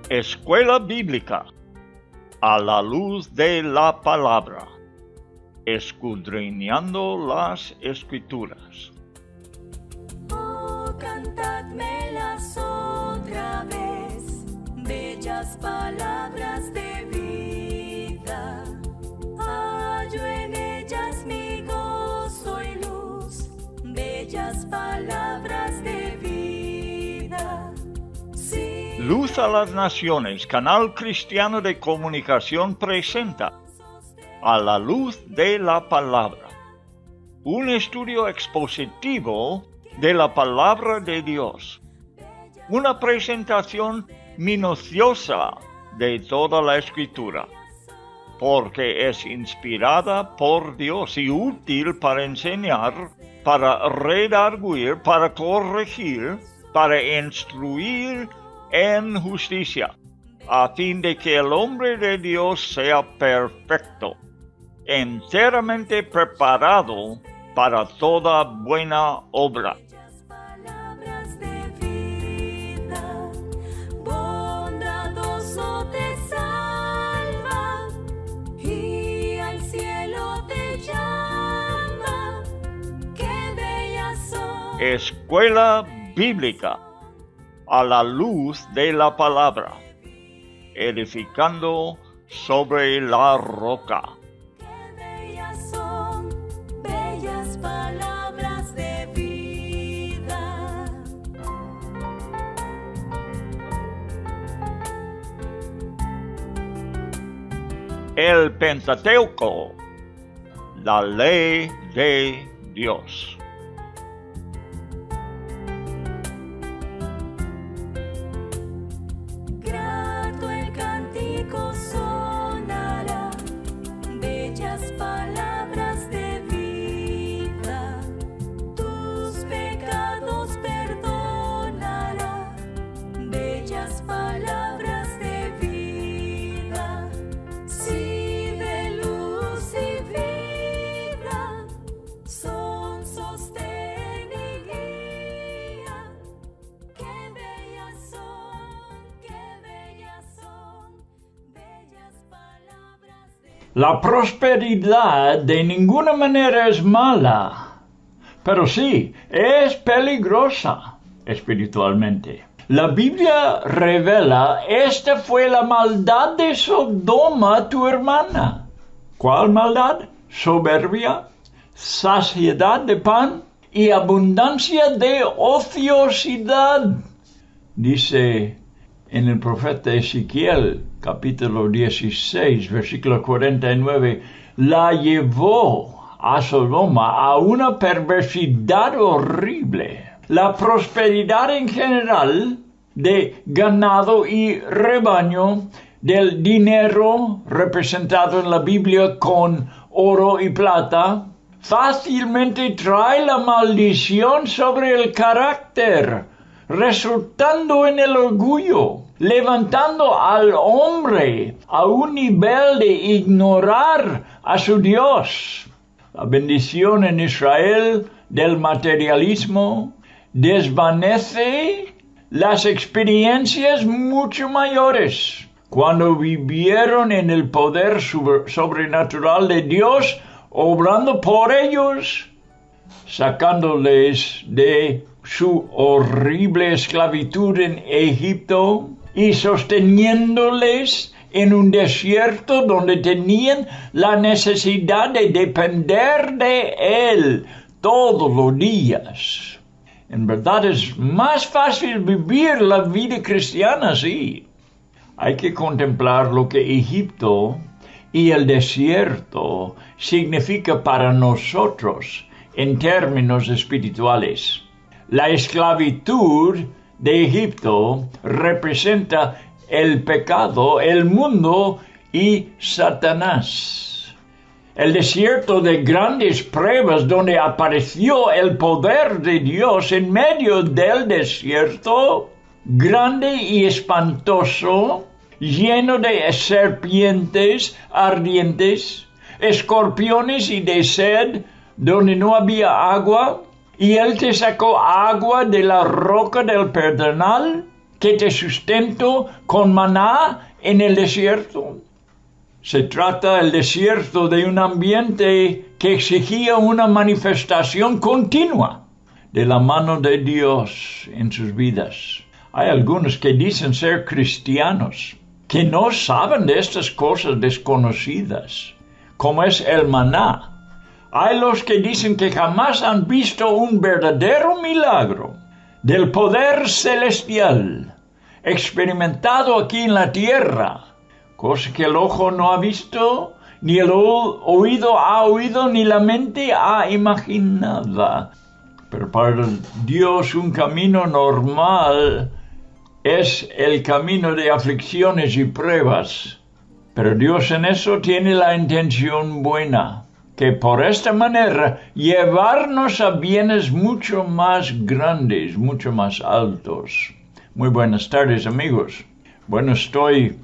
Escuela Bíblica a la luz de la palabra, escudriñando las Escrituras. Oh, cantadmelas otra vez, bellas palabras de vida. Hallo en ellas mi gozo y luz, bellas palabras de vida. Sí. Luz a las Naciones, canal cristiano de comunicación, presenta A la luz de la palabra, un estudio expositivo de la palabra de Dios, una presentación minuciosa de toda la Escritura, porque es inspirada por Dios y útil para enseñar, para redarguir, para corregir, para instruir en justicia, a fin de que el hombre de Dios sea perfecto, enteramente preparado para toda buena obra. Palabras de vida, bondadoso te salva y al cielo te llama. Qué bellas son. Escuela Bíblica a la luz de la palabra, edificando sobre la roca. Qué bellas son, bellas palabras de vida. El Pentateuco, la ley de Dios. Grato el cántico sonará, bellas palabras de vida. Tus pecados perdonará, bellas palabras de vida. Sí, de luz y vida, son sostén y guía. Qué bellas son, bellas palabras de La prosperidad de ninguna manera es mala, pero sí es peligrosa espiritualmente. La Biblia revela, esta fue la maldad de Sodoma, tu hermana. ¿Cuál maldad? Soberbia, saciedad de pan y abundancia de ociosidad. Dice en el profeta Ezequiel, capítulo 16, versículo 49, la llevó a Sodoma a una perversidad horrible. La prosperidad en general de ganado y rebaño, del dinero representado en la Biblia con oro y plata, fácilmente trae la maldición sobre el carácter, resultando en el orgullo, levantando al hombre a un nivel de ignorar a su Dios. La bendición en Israel del materialismo desvanece las experiencias mucho mayores. Cuando vivieron en el poder sobrenatural de Dios, obrando por ellos, sacándoles de su horrible esclavitud en Egipto y sosteniéndoles en un desierto donde tenían la necesidad de depender de Él todos los días. En verdad es más fácil vivir la vida cristiana así. Hay que contemplar lo que Egipto y el desierto significa para nosotros en términos espirituales. La esclavitud de Egipto representa el pecado, el mundo y Satanás. El desierto de grandes pruebas donde apareció el poder de Dios en medio del desierto, grande y espantoso, lleno de serpientes ardientes, escorpiones y de sed, donde no había agua, y Él te sacó agua de la roca del Pedernal. que te sustento con maná en el desierto? Se trata el desierto de un ambiente que exigía una manifestación continua de la mano de Dios en sus vidas. Hay algunos que dicen ser cristianos, que no saben de estas cosas desconocidas, como es el maná. Hay los que dicen que jamás han visto un verdadero milagro del poder celestial experimentado aquí en la tierra, cosa que el ojo no ha visto, ni el oído ha oído, ni la mente ha imaginado. Pero para Dios un camino normal es el camino de aflicciones y pruebas. Pero Dios en eso tiene la intención buena, que por esta manera llevarnos a bienes mucho más grandes, mucho más altos. Muy buenas tardes, amigos. Bueno, estoy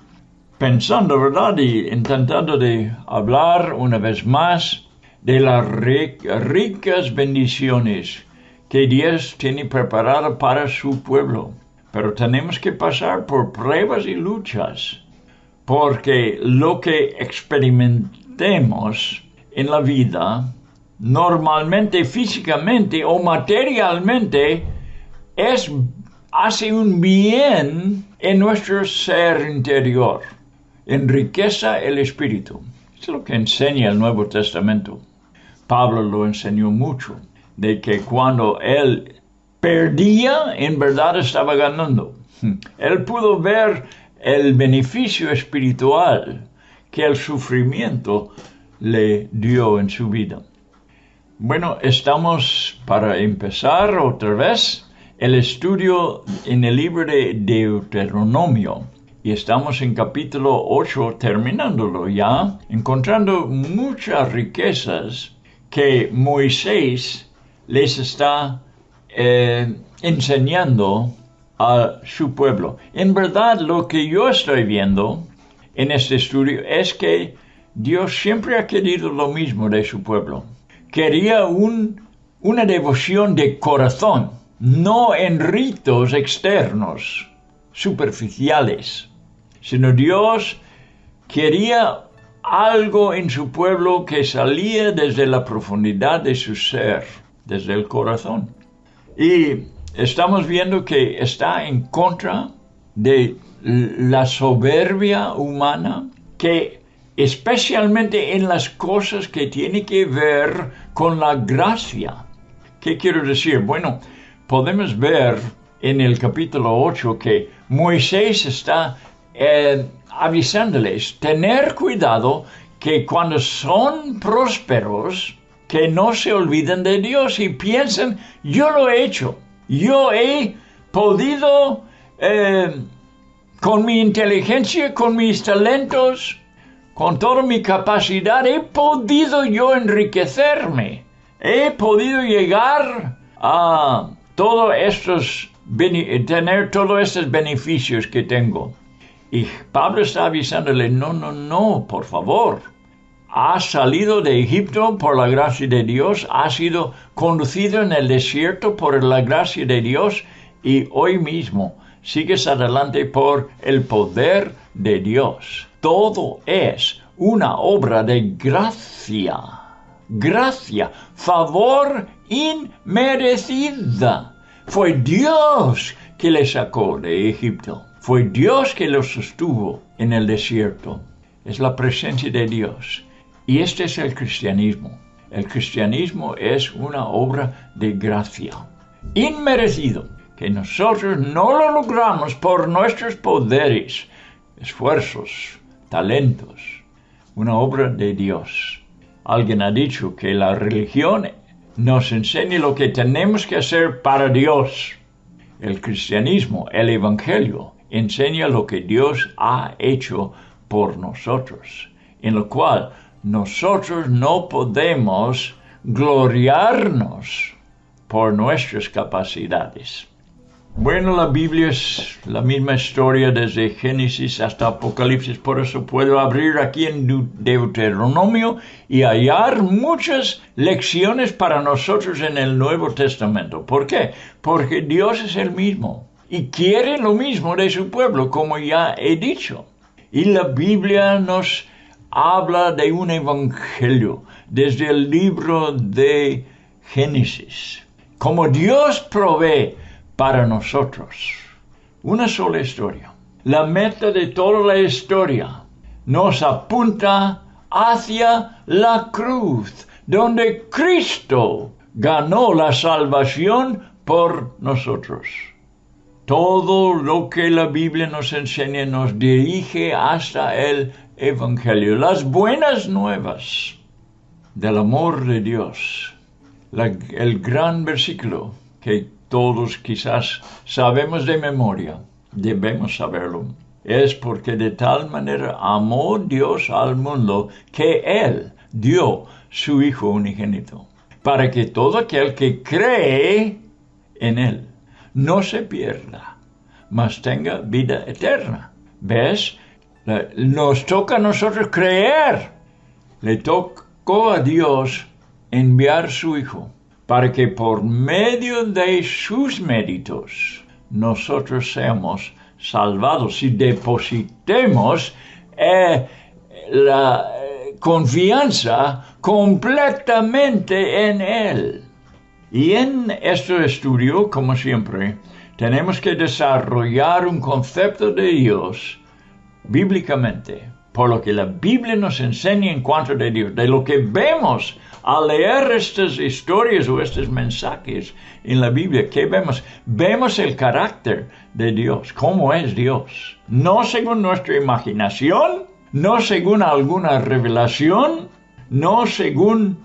pensando, ¿verdad? Y intentando de hablar una vez más de las ricas bendiciones que Dios tiene preparadas para su pueblo. Pero tenemos que pasar por pruebas y luchas, porque lo que experimentemos en la vida, normalmente, físicamente o materialmente, hace un bien en nuestro ser interior, enriquece el espíritu. Es lo que enseña el Nuevo Testamento. Pablo lo enseñó mucho, de que cuando él perdía, en verdad estaba ganando. Él pudo ver el beneficio espiritual que el sufrimiento le dio en su vida. Bueno, estamos para empezar otra vez el estudio en el libro de Deuteronomio. Y estamos en capítulo 8, terminándolo ya, encontrando muchas riquezas que Moisés les está enseñando a su pueblo. En verdad, lo que yo estoy viendo en este estudio es que Dios siempre ha querido lo mismo de su pueblo. Quería una devoción de corazón, no en ritos externos, superficiales, sino Dios quería algo en su pueblo que salía desde la profundidad de su ser, desde el corazón. Y estamos viendo que está en contra de la soberbia humana, que especialmente en las cosas que tienen que ver con la gracia. ¿Qué quiero decir? Bueno, podemos ver en el capítulo 8 que Moisés está avisándoles, tener cuidado que cuando son prósperos, que no se olviden de Dios y piensen, yo lo he hecho, yo he podido, con mi inteligencia, con mis talentos, con toda mi capacidad, he podido yo enriquecerme, he podido llegar a tener todos estos beneficios que tengo. Y Pablo está avisándole, no, por favor. Has salido de Egipto por la gracia de Dios, has sido conducido en el desierto por la gracia de Dios y hoy mismo sigues adelante por el poder de Dios. Todo es una obra de gracia, favor inmerecida. Fue Dios que le sacó de Egipto. Fue Dios que lo sostuvo en el desierto. Es la presencia de Dios. Y este es el cristianismo. El cristianismo es una obra de gracia. Inmerecido. Que nosotros no lo logramos por nuestros poderes, esfuerzos, talentos. Una obra de Dios. Alguien ha dicho que la religión nos enseña lo que tenemos que hacer para Dios. El cristianismo, el evangelio, enseña lo que Dios ha hecho por nosotros, en lo cual nosotros no podemos gloriarnos por nuestras capacidades. Bueno, la Biblia es la misma historia desde Génesis hasta Apocalipsis, por eso puedo abrir aquí en Deuteronomio y hallar muchas lecciones para nosotros en el Nuevo Testamento. ¿Por qué? Porque Dios es el mismo. y quiere lo mismo de su pueblo, como ya he dicho. Y la Biblia nos habla de un evangelio desde el libro de Génesis, como Dios provee para nosotros. Una sola historia. La meta de toda la historia nos apunta hacia la cruz, donde Cristo ganó la salvación por nosotros. Todo lo que la Biblia nos enseña nos dirige hasta el Evangelio, las buenas nuevas del amor de Dios. El gran versículo que todos quizás sabemos de memoria, debemos saberlo, es porque de tal manera amó Dios al mundo que Él dio su Hijo unigénito, para que todo aquel que cree en Él no se pierda, mas tenga vida eterna. ¿Ves? Nos toca a nosotros creer. Le tocó a Dios enviar su Hijo, para que por medio de sus méritos nosotros seamos salvados y depositemos la confianza completamente en Él. Y en este estudio, como siempre, tenemos que desarrollar un concepto de Dios bíblicamente, por lo que la Biblia nos enseña en cuanto a Dios, de lo que vemos al leer estas historias o estos mensajes en la Biblia. ¿Qué vemos? Vemos el carácter de Dios, cómo es Dios, no según nuestra imaginación, no según alguna revelación, no según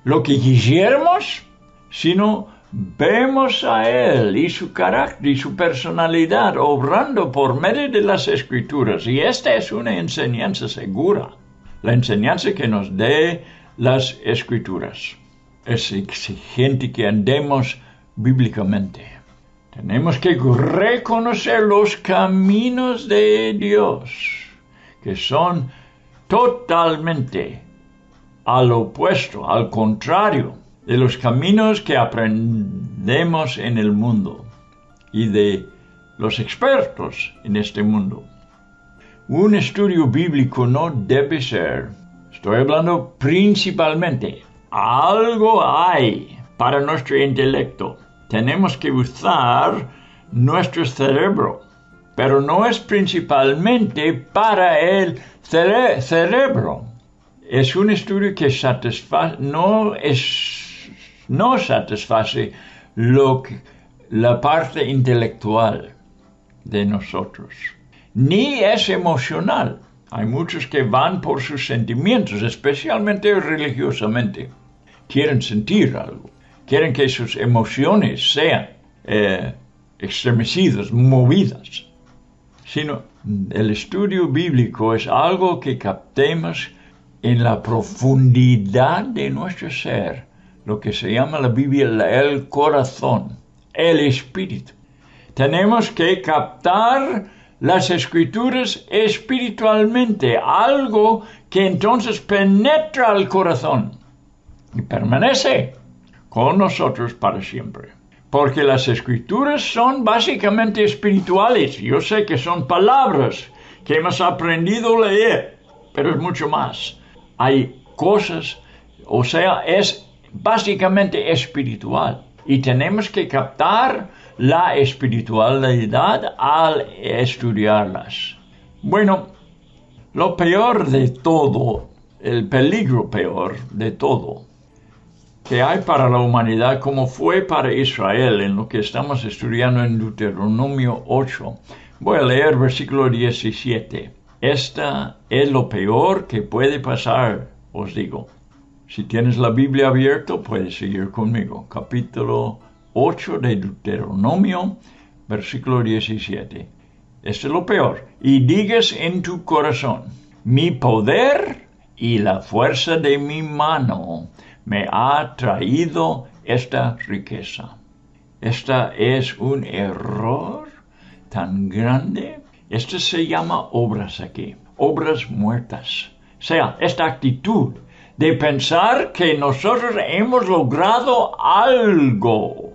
lo que quisiéramos, sino vemos a Él y su carácter y su personalidad obrando por medio de las Escrituras. Y esta es una enseñanza segura, la enseñanza que nos dé las Escrituras. Es exigente que andemos bíblicamente. Tenemos que reconocer los caminos de Dios, que son totalmente al opuesto, al contrario de los caminos que aprendemos en el mundo y de los expertos en este mundo. Un estudio bíblico no debe ser, estoy hablando principalmente, algo hay para nuestro intelecto. Tenemos que usar nuestro cerebro, pero no es principalmente para el cerebro. Es un estudio que no satisface la parte intelectual de nosotros, ni es emocional. Hay muchos que van por sus sentimientos, especialmente religiosamente. Quieren sentir algo, quieren que sus emociones sean estremecidas, movidas. Sino el estudio bíblico es algo que captemos en la profundidad de nuestro ser, lo que se llama la Biblia el corazón, el espíritu. Tenemos que captar las Escrituras espiritualmente, algo que entonces penetra al corazón y permanece con nosotros para siempre. Porque las Escrituras son básicamente espirituales. Yo sé que son palabras que hemos aprendido a leer, pero es mucho más. Hay cosas, o sea, es básicamente espiritual. Y tenemos que captar la espiritualidad al estudiarlas. Bueno, lo peor de todo, el peligro peor de todo que hay para la humanidad, como fue para Israel, en lo que estamos estudiando en Deuteronomio 8. Voy a leer versículo 17. Esta es lo peor que puede pasar, os digo. Si tienes la Biblia abierta, puedes seguir conmigo. Capítulo 8 de Deuteronomio, versículo 17. Esto es lo peor. Y digas en tu corazón, mi poder y la fuerza de mi mano me ha traído esta riqueza. Esta es un error tan grande. Esto se llama obras aquí, obras muertas. O sea, esta actitud de pensar que nosotros hemos logrado algo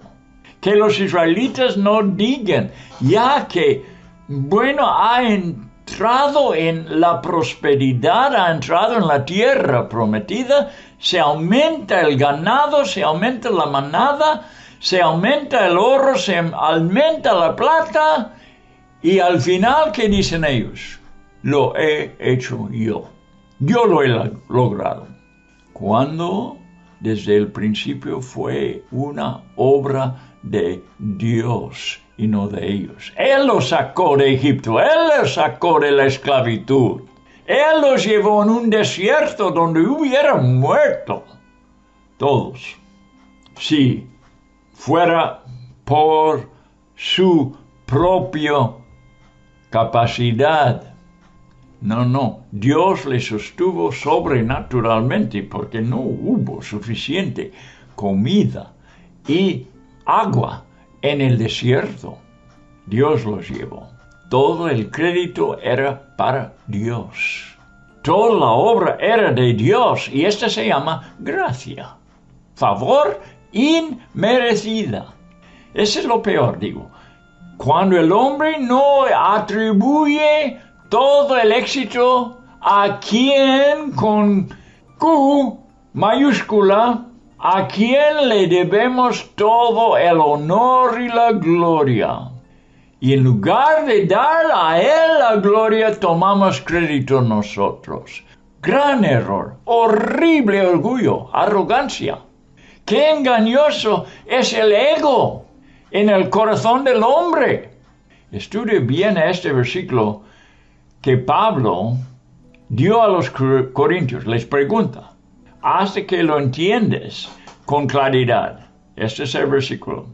que los israelitas no digan, ya que, bueno, ha entrado en la prosperidad, ha entrado en la tierra prometida, se aumenta el ganado, se aumenta la manada, se aumenta el oro, se aumenta la plata, y al final, ¿qué dicen ellos? Lo he hecho yo. Yo lo he logrado. Cuando desde el principio fue una obra de Dios y no de ellos. Él los sacó de Egipto, Él los sacó de la esclavitud. Él los llevó en un desierto donde hubieran muerto todos, si fuera por su propia capacidad. No, Dios les sostuvo sobrenaturalmente porque no hubo suficiente comida y agua en el desierto. Dios los llevó. Todo el crédito era para Dios. Toda la obra era de Dios y esta se llama gracia. Favor inmerecida. Ese es lo peor, digo. Cuando el hombre no atribuye todo el éxito a quien con Q mayúscula, a quien le debemos todo el honor y la gloria. Y en lugar de dar a él la gloria, tomamos crédito nosotros. Gran error, horrible orgullo, arrogancia. Qué engañoso es el ego en el corazón del hombre. Estudie bien este versículo que Pablo dio a los corintios. Les pregunta, hasta que lo entiendes con claridad. Este es el versículo.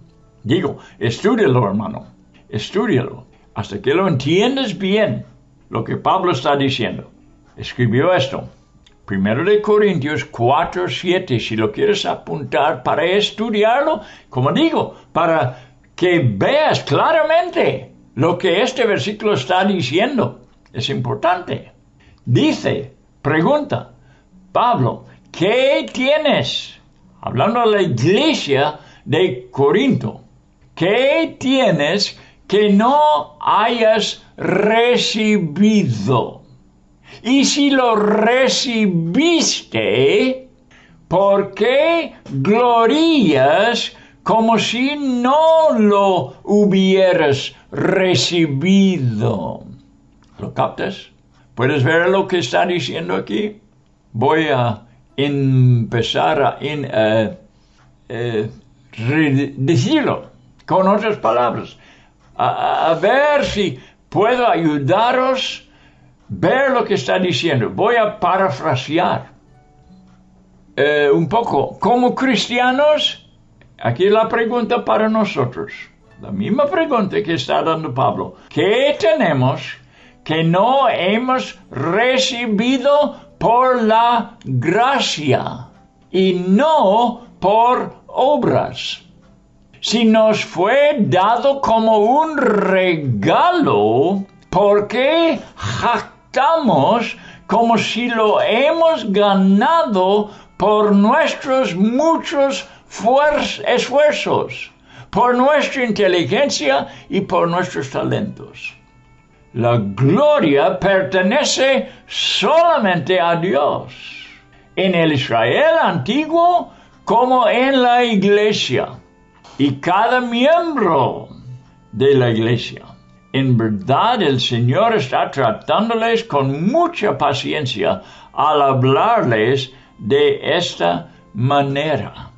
Digo, estúdialo, hermano. Estúdialo. Hasta que lo entiendes bien lo que Pablo está diciendo. Escribió esto. 1 de Corintios 4:7. Si lo quieres apuntar para estudiarlo, como digo, para que veas claramente lo que este versículo está diciendo. Es importante. Dice, pregunta, Pablo, ¿qué tienes? Hablando a la iglesia de Corinto. ¿Qué tienes que no hayas recibido? Y si lo recibiste, ¿por qué glorías como si no lo hubieras recibido? ¿Lo captas? ¿Puedes ver lo que está diciendo aquí? Voy a empezar a decirlo con otras palabras. A ver si puedo ayudaros a ver lo que está diciendo. Voy a parafrasear un poco. Como cristianos, aquí la pregunta para nosotros. La misma pregunta que está dando Pablo. ¿Qué tenemos que no hemos recibido por la gracia y no por obras? Si nos fue dado como un regalo, ¿por qué jactamos como si lo hemos ganado por nuestros muchos esfuerzos, por nuestra inteligencia y por nuestros talentos? La gloria pertenece solamente a Dios, en el Israel antiguo como en la iglesia, y cada miembro de la iglesia. En verdad, el Señor está tratándoles con mucha paciencia al hablarles de esta manera.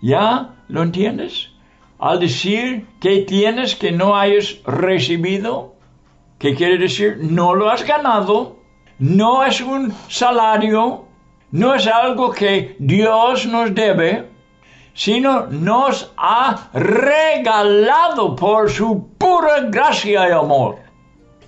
¿Ya lo entiendes? Al decir que tienes que no hayas recibido, ¿qué quiere decir? No lo has ganado, no es un salario, no es algo que Dios nos debe, sino nos ha regalado por su pura gracia y amor.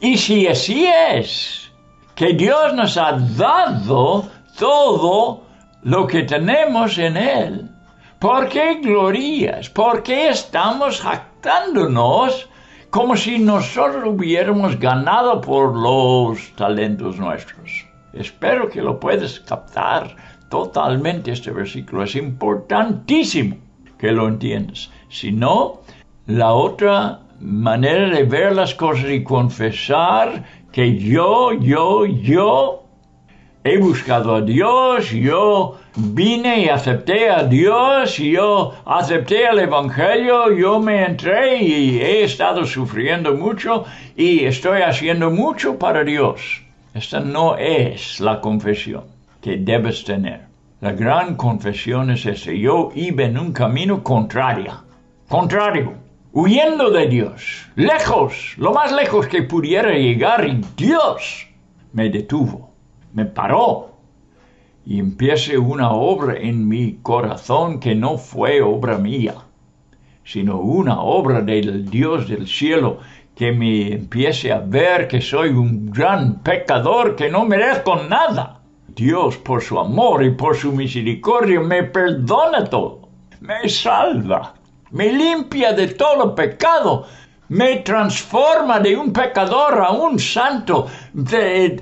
Y si así es, que Dios nos ha dado todo lo que tenemos en Él, ¿por qué glorías? ¿Por qué estamos jactándonos como si nosotros hubiéramos ganado por los talentos nuestros? Espero que lo puedas captar totalmente este versículo. Es importantísimo que lo entiendas. Si no, la otra manera de ver las cosas y confesar que yo he buscado a Dios, yo vine y acepté a Dios, yo acepté el Evangelio, yo me entré y he estado sufriendo mucho y estoy haciendo mucho para Dios. Esta no es la confesión que debes tener. La gran confesión es esa. Yo iba en un camino contrario, huyendo de Dios, lejos, lo más lejos que pudiera llegar, y Dios me detuvo, me paró y empiece una obra en mi corazón que no fue obra mía, sino una obra del Dios del cielo, que me empiece a ver que soy un gran pecador, que no merezco nada. Dios, por su amor y por su misericordia, me perdona todo, me salva, me limpia de todo pecado, me transforma de un pecador a un santo, me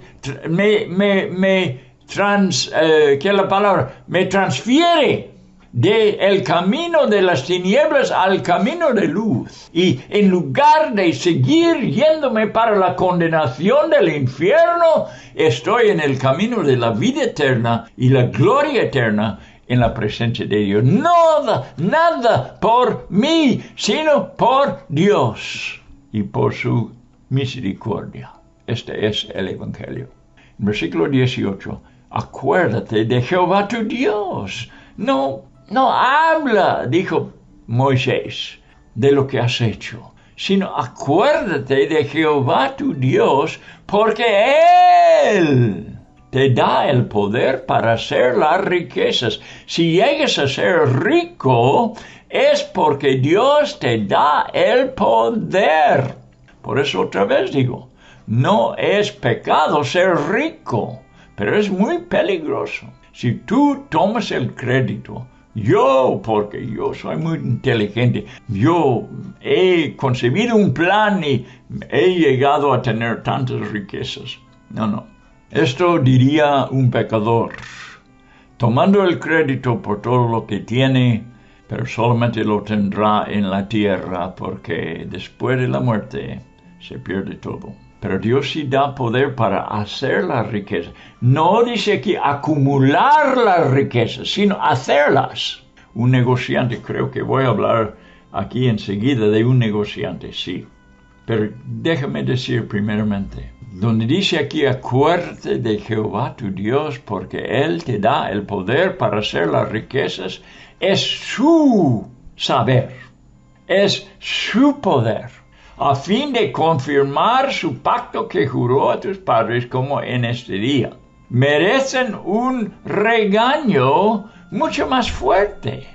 transfiere del camino de las tinieblas al camino de luz. Y en lugar de seguir yéndome para la condenación del infierno, estoy en el camino de la vida eterna y la gloria eterna en la presencia de Dios. Nada por mí, sino por Dios y por su misericordia. Este es el Evangelio. En versículo 18, acuérdate de Jehová tu Dios. No habla, dijo Moisés, de lo que has hecho, sino acuérdate de Jehová tu Dios, porque Él te da el poder para hacer las riquezas. Si llegas a ser rico, es porque Dios te da el poder. Por eso otra vez digo, no es pecado ser rico, pero es muy peligroso. Si tú tomas el crédito, porque yo soy muy inteligente, yo he concebido un plan y he llegado a tener tantas riquezas. No. Esto diría un pecador, tomando el crédito por todo lo que tiene, pero solamente lo tendrá en la tierra, porque después de la muerte se pierde todo. Pero Dios sí da poder para hacer las riquezas. No dice aquí acumular las riquezas, sino hacerlas. Un negociante, creo que voy a hablar aquí enseguida de un negociante, sí. Pero déjame decir primeramente, donde dice aquí, acuérdate de Jehová tu Dios, porque Él te da el poder para hacer las riquezas, es su saber, es su poder, a fin de confirmar su pacto que juró a tus padres, como en este día. Merecen un regaño mucho más fuerte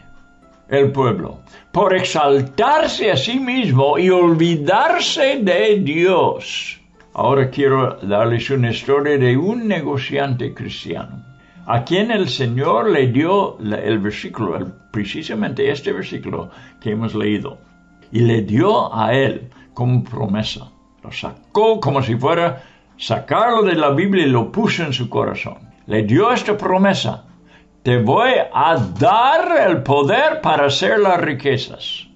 el pueblo, por exaltarse a sí mismo y olvidarse de Dios. Ahora quiero darles una historia de un negociante cristiano, a quien el Señor le dio el versículo, precisamente este versículo que hemos leído, y le dio a él como promesa. Lo sacó como si fuera sacarlo de la Biblia y lo puso en su corazón. Le dio esta promesa: te voy a dar el poder para hacer las riquezas.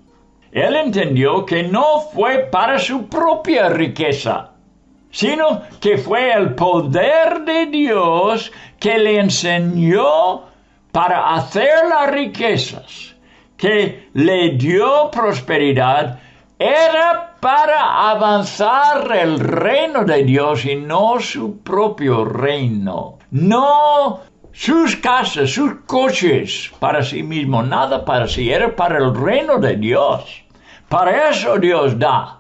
Él entendió que no fue para su propia riqueza, sino que fue el poder de Dios que le enseñó para hacer las riquezas, que le dio prosperidad. Era para avanzar el reino de Dios y no su propio reino. No sus casas, sus coches para sí mismo, nada para sí. Era para el reino de Dios. Para eso Dios da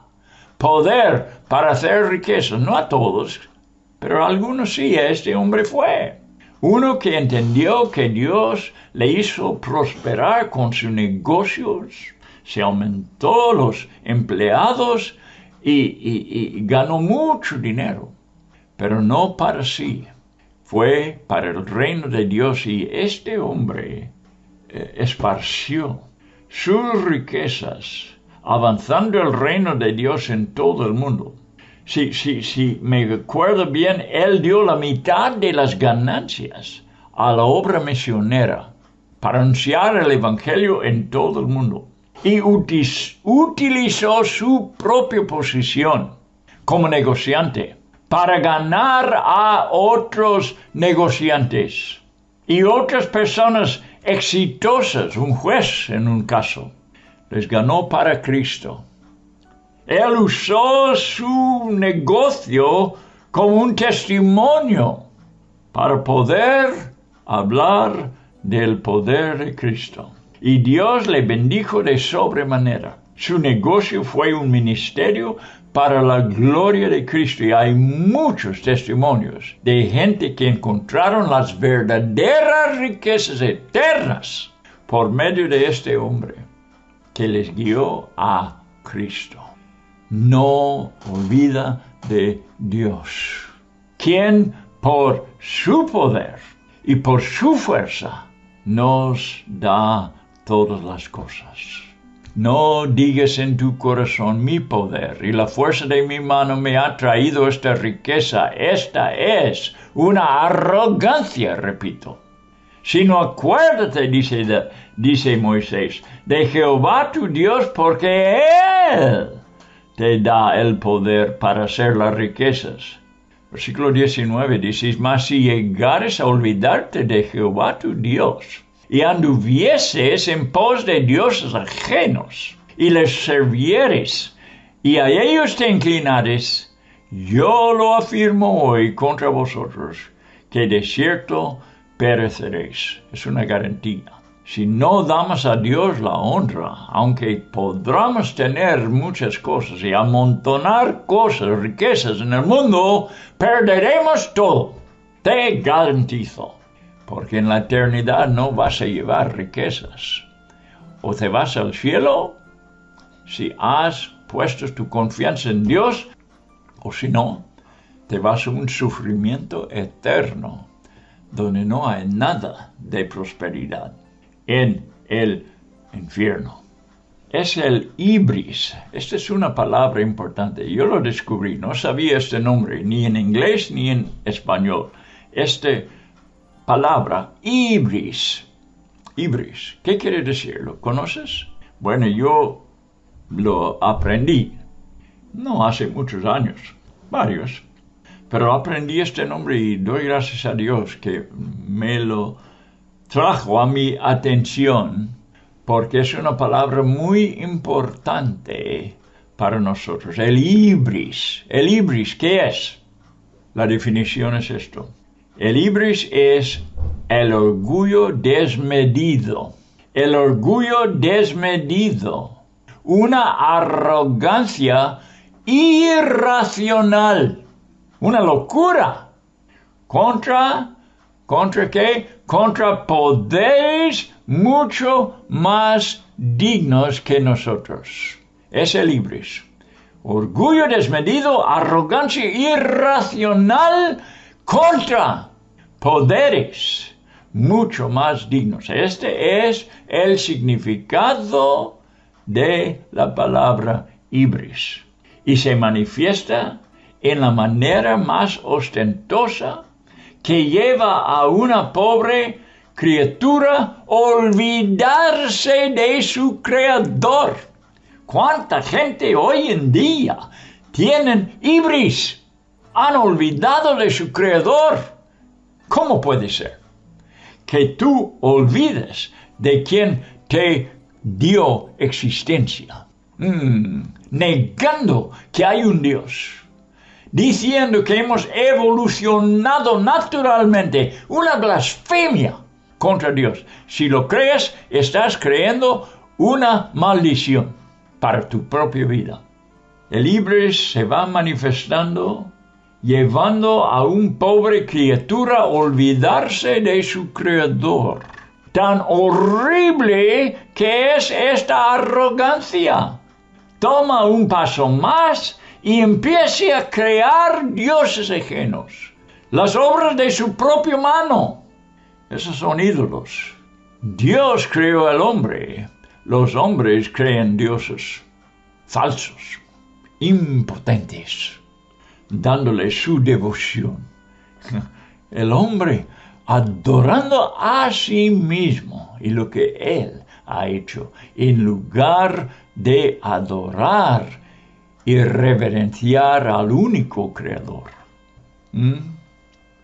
poder para hacer riquezas. No a todos, pero a algunos sí. Este hombre fue uno que entendió que Dios le hizo prosperar con sus negocios. Se aumentó los empleados y ganó mucho dinero, pero no para sí. Fue para el reino de Dios, y este hombre esparció sus riquezas, avanzando el reino de Dios en todo el mundo. Si me acuerdo bien, él dio la mitad de las ganancias a la obra misionera para anunciar el Evangelio en todo el mundo. Y utilizó su propia posición como negociante para ganar a otros negociantes y otras personas exitosas, un juez en un caso, les ganó para Cristo. Él usó su negocio como un testimonio para poder hablar del poder de Cristo. Y Dios le bendijo de sobremanera. Su negocio fue un ministerio para la gloria de Cristo. Y hay muchos testimonios de gente que encontraron las verdaderas riquezas eternas por medio de este hombre que les guió a Cristo. No olvida de Dios, quien por su poder y por su fuerza nos da todas las cosas. No digas en tu corazón, mi poder y la fuerza de mi mano me ha traído esta riqueza. Esta es una arrogancia, repito. Sino acuérdate, dice Moisés, de Jehová tu Dios, porque Él te da el poder para hacer las riquezas. Versículo 19 dice, mas si llegares a olvidarte de Jehová tu Dios, y anduvieses en pos de dioses ajenos, y les servieres, y a ellos te inclinares, yo lo afirmo hoy contra vosotros, que de cierto pereceréis. Es una garantía. Si no damos a Dios la honra, aunque podamos tener muchas cosas y amontonar cosas, riquezas en el mundo, perderemos todo. Te garantizo. Porque en la eternidad no vas a llevar riquezas. O te vas al cielo, si has puesto tu confianza en Dios, o si no, te vas a un sufrimiento eterno, donde no hay nada de prosperidad, en el infierno. Es el ibris. Esta es una palabra importante. Yo lo descubrí, no sabía este nombre, ni en inglés ni en español. Palabra, ibris. Ibris, ¿qué quiere decir? ¿Lo conoces? Bueno, yo lo aprendí, no hace muchos años, varios, pero aprendí este nombre y doy gracias a Dios que me lo trajo a mi atención, porque es una palabra muy importante para nosotros. El ibris, ¿qué es? La definición es esto. El ibris es el orgullo desmedido. El orgullo desmedido. Una arrogancia irracional. Una locura. ¿Contra qué? Contra poderes mucho más dignos que nosotros. Es el ibris. Orgullo desmedido, arrogancia irracional contra poderes mucho más dignos. Este es el significado de la palabra ibris. Y se manifiesta en la manera más ostentosa que lleva a una pobre criatura a olvidarse de su creador. ¿Cuánta gente hoy en día tienen ibris? Han olvidado de su creador. ¿Cómo puede ser que tú olvides de quien te dio existencia? Negando que hay un Dios. Diciendo que hemos evolucionado naturalmente. Una blasfemia contra Dios. Si lo crees, estás creando una maldición para tu propia vida. El ibris se va manifestando, llevando a un pobre criatura a olvidarse de su creador. Tan horrible que es esta arrogancia. Toma un paso más y empiece a crear dioses ajenos. Las obras de su propia mano. Esos son ídolos. Dios creó al hombre. Los hombres crean dioses falsos, impotentes, dándole su devoción. El hombre adorando a sí mismo y lo que Él ha hecho, en lugar de adorar y reverenciar al único Creador.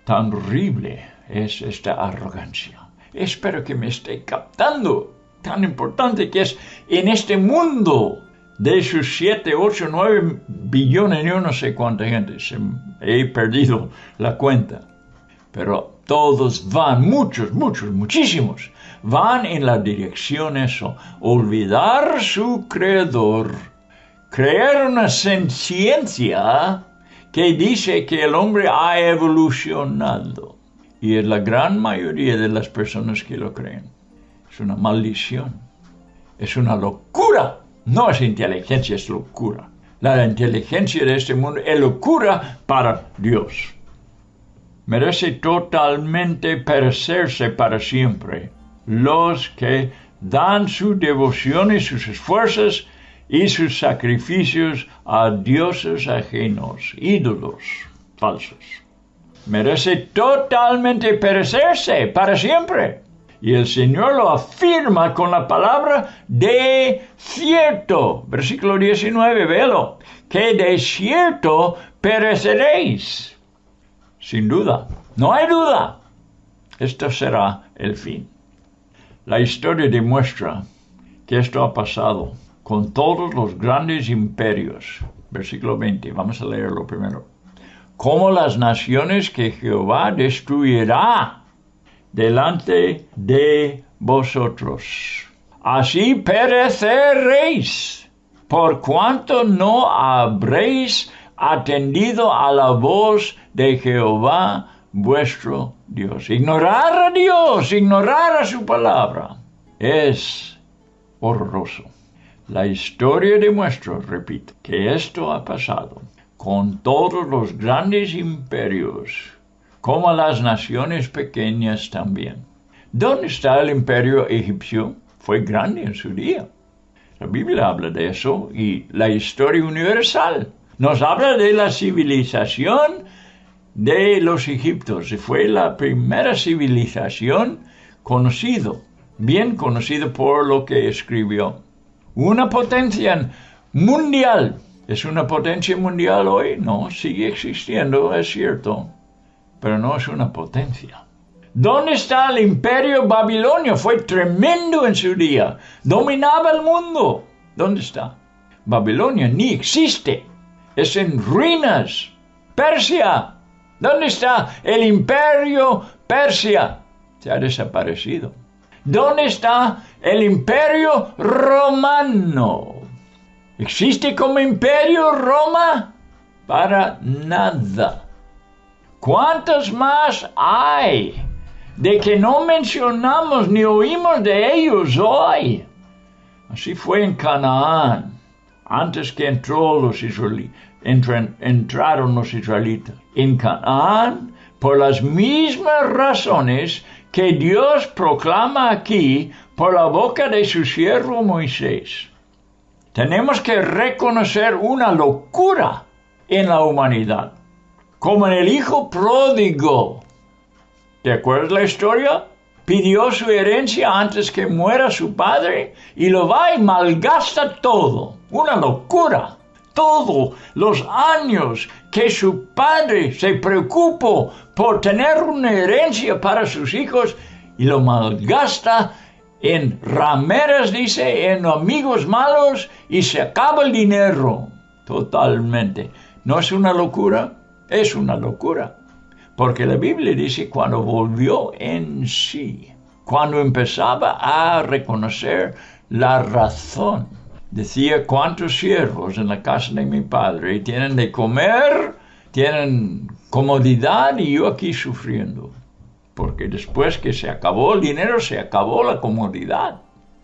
Tan horrible es esta arrogancia. Espero que me esté captando. Tan importante que es en este mundo de sus 7, 8, 9 billones, yo no sé cuánta gente, he perdido la cuenta. Pero todos van, muchísimos, van en la dirección eso, olvidar su Creador, crear una ciencia que dice que el hombre ha evolucionado. Y es la gran mayoría de las personas que lo creen. Es una maldición. Es una locura. No es inteligencia, es locura. La inteligencia de este mundo es locura para Dios. Merece totalmente perecerse para siempre los que dan su devoción y sus esfuerzos y sus sacrificios a dioses ajenos, ídolos falsos. Merece totalmente perecerse para siempre. Y el Señor lo afirma con la palabra de cierto. Versículo 19, véalo. Que de cierto pereceréis. Sin duda, no hay duda. Esto será el fin. La historia demuestra que esto ha pasado con todos los grandes imperios. Versículo 20, vamos a leerlo primero. Como las naciones que Jehová destruirá delante de vosotros. Así pereceréis, por cuanto no habréis atendido a la voz de Jehová vuestro Dios. Ignorar a Dios, ignorar a su palabra, es horroroso. La historia demuestra, repito, que esto ha pasado con todos los grandes imperios, como las naciones pequeñas también. ¿Dónde está el imperio egipcio? Fue grande en su día. La Biblia habla de eso y la historia universal nos habla de la civilización de los egipcios. Fue la primera civilización bien conocido por lo que escribió. Una potencia mundial. ¿Es una potencia mundial hoy? No, sigue existiendo, es cierto, pero no es una potencia. ¿Dónde está el imperio babilonio? Fue tremendo en su día. Dominaba el mundo. ¿Dónde está? Babilonia ni existe. Es en ruinas. Persia. ¿Dónde está el imperio Persia? Se ha desaparecido. ¿Dónde está el imperio romano? ¿Existe como imperio Roma? Para nada. ¿Cuántos más hay de que no mencionamos ni oímos de ellos hoy? Así fue en Canaán, antes que entraron los israelitas. En Canaán, por las mismas razones que Dios proclama aquí por la boca de su siervo Moisés. Tenemos que reconocer una locura en la humanidad, como en el hijo pródigo. ¿Te acuerdas la historia? Pidió su herencia antes que muera su padre y lo va y malgasta todo. Una locura. Todos los años que su padre se preocupó por tener una herencia para sus hijos y lo malgasta en rameras, dice, en amigos malos y se acaba el dinero. Totalmente. ¿No es una locura? Es una locura. Porque la Biblia dice cuando volvió en sí, cuando empezaba a reconocer la razón. Decía, ¿cuántos siervos en la casa de mi padre tienen de comer, tienen comodidad y yo aquí sufriendo? Porque después que se acabó el dinero, se acabó la comodidad.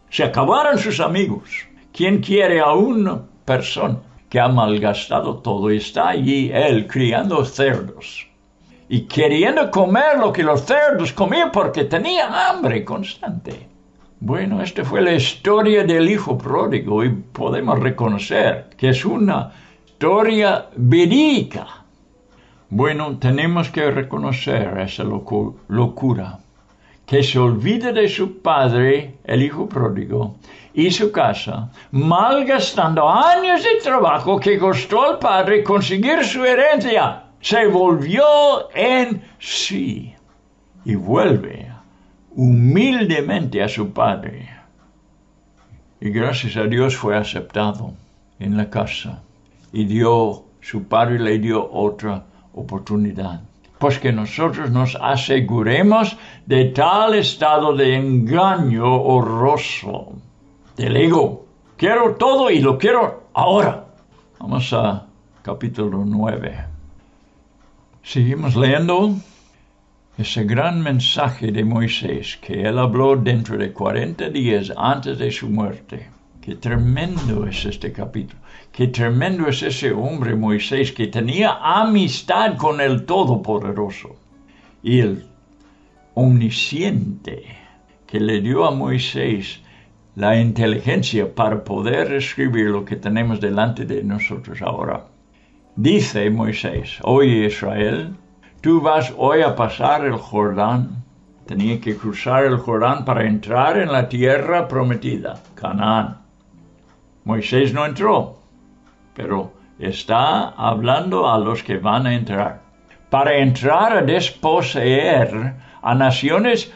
Se acabaron sus amigos. ¿Quién quiere a una persona que ha malgastado todo y está allí él criando cerdos y queriendo comer lo que los cerdos comían porque tenía hambre constante? Bueno, esta fue la historia del hijo pródigo y podemos reconocer que es una historia verídica. Bueno, tenemos que reconocer esa locura, que se olvida de su padre, el hijo pródigo, y su casa, malgastando años de trabajo que costó al padre conseguir su herencia. Se volvió en sí y vuelve humildemente a su padre. Y gracias a Dios fue aceptado en la casa. Y su padre le dio otra oportunidad. Pues que nosotros nos aseguremos de tal estado de engaño horroroso del ego. Quiero todo y lo quiero ahora. Vamos a capítulo 9. Seguimos leyendo ese gran mensaje de Moisés que él habló dentro de 40 días antes de su muerte. Qué tremendo es este capítulo. Qué tremendo es ese hombre Moisés que tenía amistad con el Todopoderoso y el Omnisciente que le dio a Moisés la inteligencia para poder escribir lo que tenemos delante de nosotros ahora. Dice Moisés: oye Israel, tú vas hoy a pasar el Jordán. Tenía que cruzar el Jordán para entrar en la tierra prometida, Canaán. Moisés no entró, pero está hablando a los que van a entrar. Para entrar a desposeer a naciones,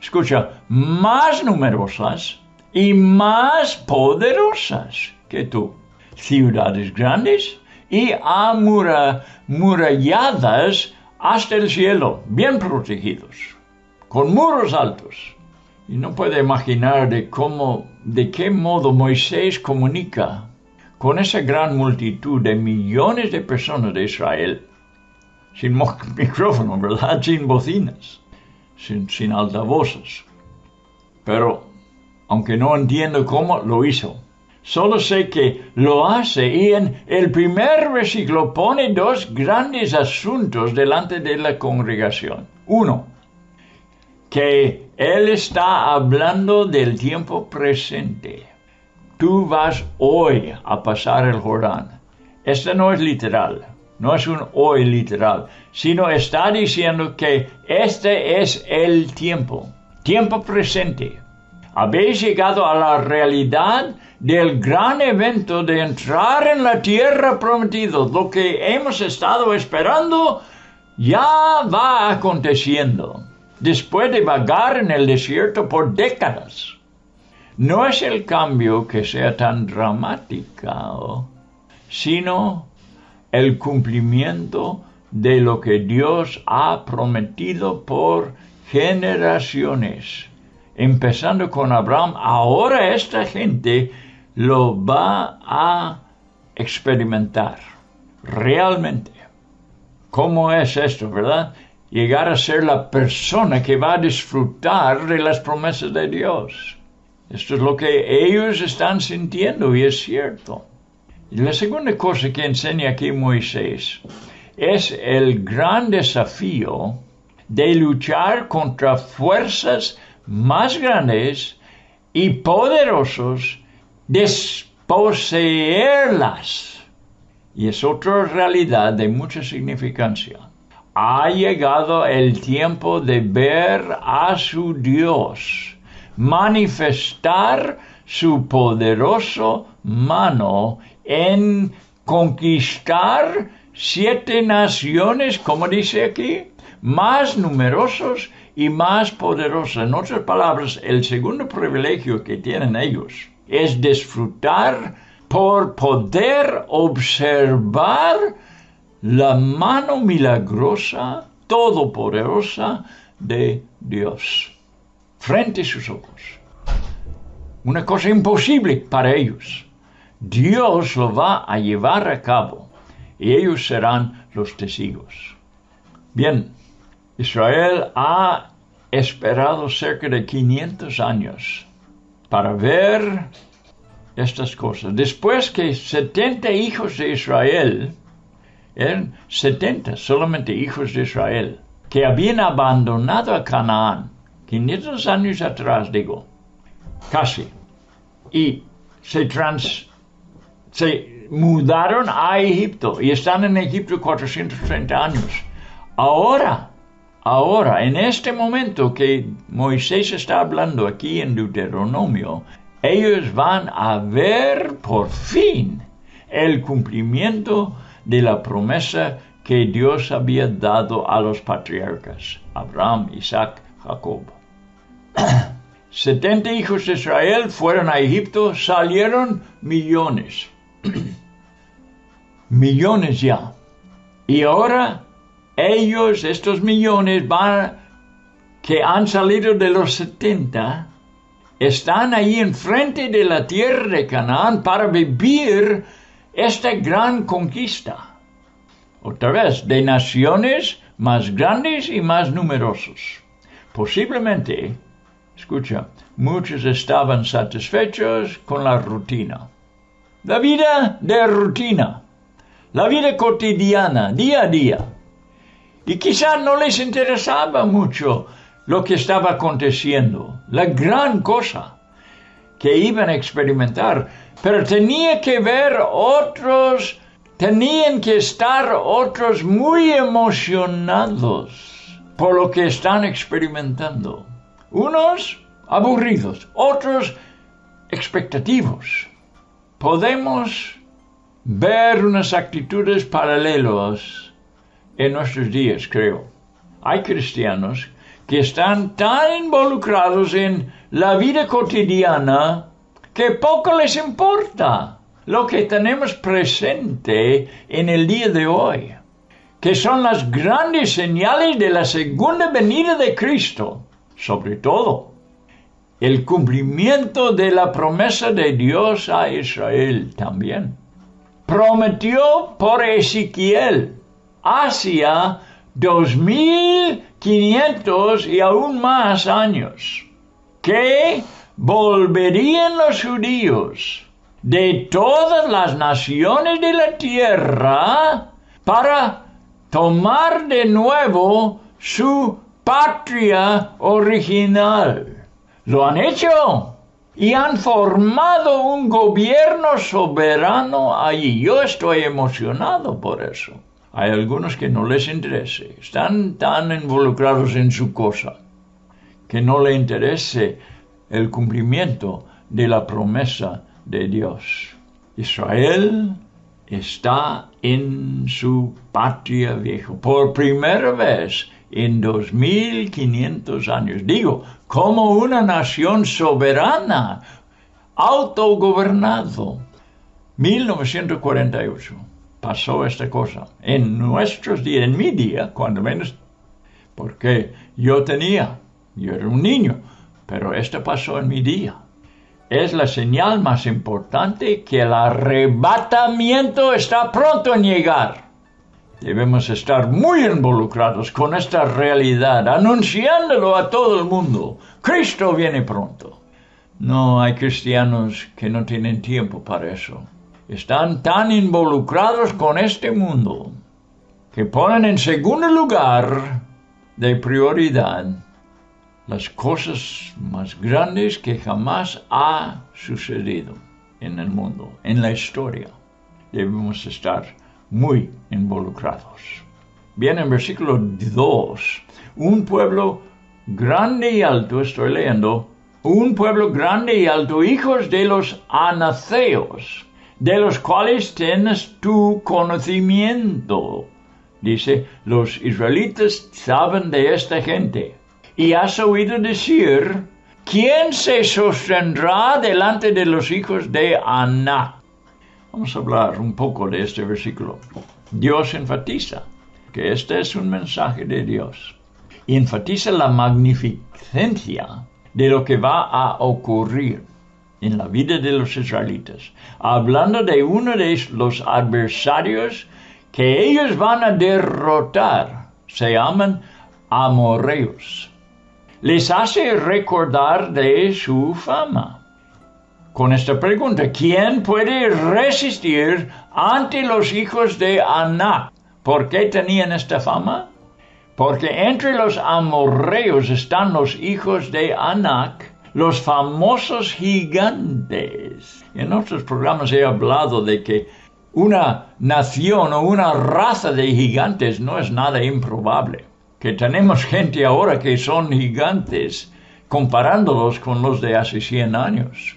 escucha, más numerosas y más poderosas que tú. Ciudades grandes y amuralladas hasta el cielo, bien protegidos, con muros altos. Y no puede imaginar de qué modo Moisés comunica con esa gran multitud de millones de personas de Israel, sin micrófono, ¿verdad? Sin bocinas, sin altavoces. Pero, aunque no entiendo cómo, lo hizo. Solo sé que lo hace y en el primer versículo pone dos grandes asuntos delante de la congregación. Uno, que él está hablando del tiempo presente. Tú vas hoy a pasar el Jordán. Esto no es literal, no es un hoy literal, sino está diciendo que este es el tiempo presente. Habéis llegado a la realidad del gran evento de entrar en la tierra prometida. Lo que hemos estado esperando ya va aconteciendo. Después de vagar en el desierto por décadas. No es el cambio que sea tan dramático, sino el cumplimiento de lo que Dios ha prometido por generaciones. Empezando con Abraham, ahora esta gente lo va a experimentar realmente. ¿Cómo es esto, verdad? Llegar a ser la persona que va a disfrutar de las promesas de Dios. Esto es lo que ellos están sintiendo y es cierto. Y la segunda cosa que enseña aquí Moisés es el gran desafío de luchar contra fuerzas más grandes y poderosos, desposeerlas. Y es otra realidad de mucha significancia. Ha llegado el tiempo de ver a su Dios manifestar su poderosa mano en conquistar 7 naciones, como dice aquí, más numerosos y más poderosos. En otras palabras, el segundo privilegio que tienen ellos es disfrutar por poder observar la mano milagrosa, todopoderosa de Dios frente a sus ojos. Una cosa imposible para ellos. Dios lo va a llevar a cabo y ellos serán los testigos. Bien, Israel ha esperado cerca de 500 años para ver estas cosas. Después que 70 hijos de Israel, eran 70 solamente hijos de Israel, que habían abandonado a Canaán, 500 años atrás, digo, casi, y se mudaron a Egipto y están en Egipto 430 años. Ahora, en este momento que Moisés está hablando aquí en Deuteronomio, ellos van a ver por fin el cumplimiento de la promesa que Dios había dado a los patriarcas, Abraham, Isaac, Jacob. 70 hijos de Israel fueron a Egipto, salieron millones. Millones ya. Y ahora ellos, estos millones que han salido de los 70, están ahí enfrente de la tierra de Canaán para vivir esta gran conquista. Otra vez, de naciones más grandes y más numerosos. Posiblemente, escucha, muchos estaban satisfechos con la rutina. La vida de rutina, la vida cotidiana, día a día. Y quizá no les interesaba mucho lo que estaba aconteciendo, la gran cosa que iban a experimentar, pero tenían que estar otros muy emocionados por lo que están experimentando. Unos aburridos, otros expectativos. Podemos ver unas actitudes paralelas en nuestros días, creo. Hay cristianos que están tan involucrados en la vida cotidiana que poco les importa lo que tenemos presente en el día de hoy, que son las grandes señales de la segunda venida de Cristo, sobre todo el cumplimiento de la promesa de Dios a Israel también. Prometió por Ezequiel hacia 2500 y aún más años que volverían los judíos de todas las naciones de la tierra para tomar de nuevo su patria original. Lo han hecho y han formado un gobierno soberano allí. Yo estoy emocionado por eso. Hay algunos que no les interesa, están tan involucrados en su cosa, que no les interese el cumplimiento de la promesa de Dios. Israel está en su patria vieja por primera vez en 2500 años. Digo, como una nación soberana, autogobernado. 1948 pasó esta cosa. En nuestros días, en mi día, cuando menos, porque yo era un niño, pero esto pasó en mi día. Es la señal más importante que el arrebatamiento está pronto en llegar. Debemos estar muy involucrados con esta realidad, anunciándolo a todo el mundo. Cristo viene pronto. No hay cristianos que no tienen tiempo para eso. Están tan involucrados con este mundo que ponen en segundo lugar de prioridad las cosas más grandes que jamás ha sucedido en el mundo, en la historia. Debemos estar muy involucrados. Bien, en versículo 2, un pueblo grande y alto, estoy leyendo, un pueblo grande y alto, hijos de los anaceos, de los cuales tienes tu conocimiento. Dice, los israelitas saben de esta gente. Y has oído decir, ¿quién se sostendrá delante de los hijos de Aná? Vamos a hablar un poco de este versículo. Dios enfatiza que este es un mensaje de Dios. Y enfatiza la magnificencia de lo que va a ocurrir en la vida de los israelitas. Hablando de uno de los adversarios que ellos van a derrotar. Se llaman amorreos. Les hace recordar de su fama. Con esta pregunta, ¿quién puede resistir ante los hijos de Aná? ¿Por qué tenían esta fama? Porque entre los amorreos están los hijos de Anac, los famosos gigantes. En otros programas he hablado de que una nación o una raza de gigantes no es nada improbable. Que tenemos gente ahora que son gigantes comparándolos con los de hace 100 años.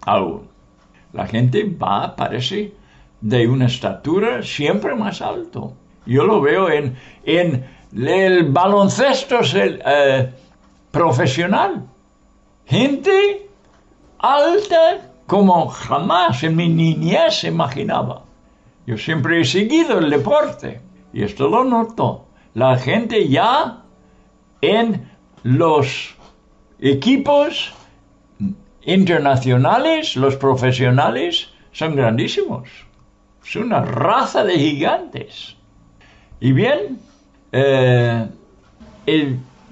Aún. La gente parece, de una estatura siempre más alto. Yo lo veo en el baloncesto profesional. Gente alta como jamás en mi niñez se imaginaba. Yo siempre he seguido el deporte y esto lo noto. La gente ya en los equipos internacionales, los profesionales, son grandísimos. Es una raza de gigantes. Y bien,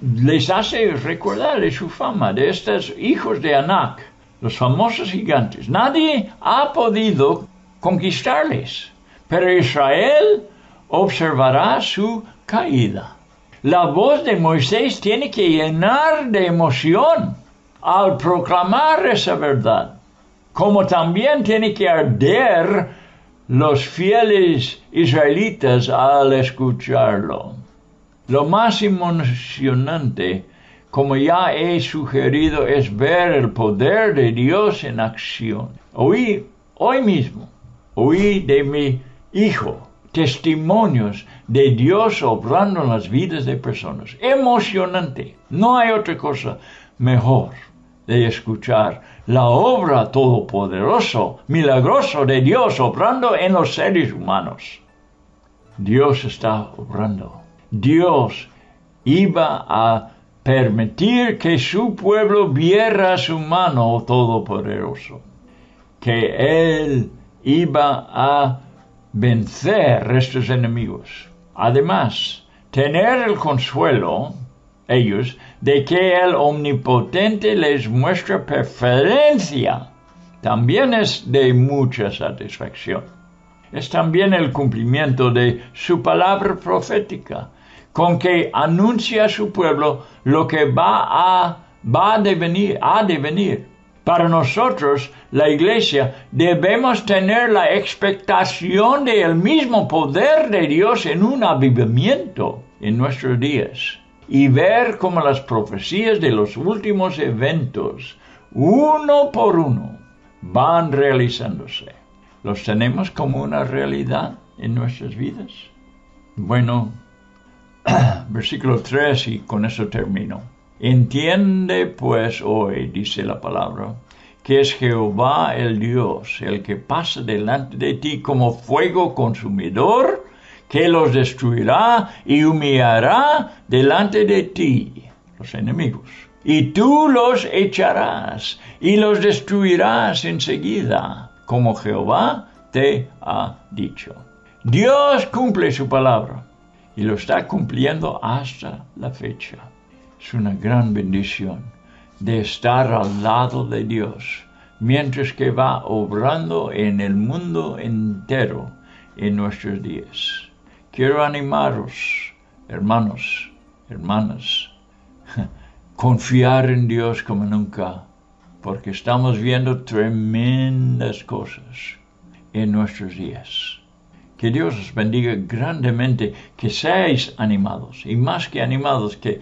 les hace recordar de su fama, de estos hijos de Anak, los famosos gigantes. Nadie ha podido conquistarles, pero Israel observará su caída. La voz de Moisés tiene que llenar de emoción al proclamar esa verdad, como también tiene que arder los fieles israelitas al escucharlo. Lo más emocionante, como ya he sugerido, es ver el poder de Dios en acción. Hoy mismo, oí de mi hijo testimonios de Dios obrando en las vidas de personas. Emocionante. No hay otra cosa mejor de escuchar la obra todopoderoso, milagroso de Dios obrando en los seres humanos. Dios está obrando. Dios iba a permitir que su pueblo viera su mano todopoderoso, que Él iba a vencer estos enemigos. Además, tener el consuelo, ellos, de que el Omnipotente les muestra preferencia, también es de mucha satisfacción. Es también el cumplimiento de su palabra profética, con que anuncia a su pueblo lo que ha de venir. Para nosotros, la Iglesia, debemos tener la expectación del mismo poder de Dios en un avivamiento en nuestros días y ver cómo las profecías de los últimos eventos, uno por uno, van realizándose. ¿Los tenemos como una realidad en nuestras vidas? Bueno, versículo 3 y con eso termino. Entiende pues hoy, dice la palabra, que es Jehová el Dios, el que pasa delante de ti como fuego consumidor, que los destruirá y humillará delante de ti, los enemigos. Y tú los echarás y los destruirás enseguida, como Jehová te ha dicho. Dios cumple su palabra y lo está cumpliendo hasta la fecha. Es una gran bendición de estar al lado de Dios, mientras que va obrando en el mundo entero en nuestros días. Quiero animaros, hermanos, hermanas, confiar en Dios como nunca, porque estamos viendo tremendas cosas en nuestros días. Que Dios os bendiga grandemente, que seáis animados, y más que animados, que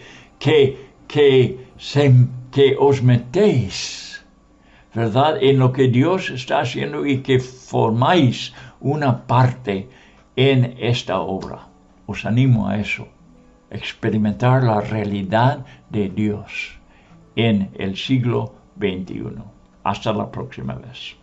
os metéis, ¿verdad?, en lo que Dios está haciendo y que formáis una parte en esta obra. Os animo a eso, experimentar la realidad de Dios en el siglo XXI. Hasta la próxima vez.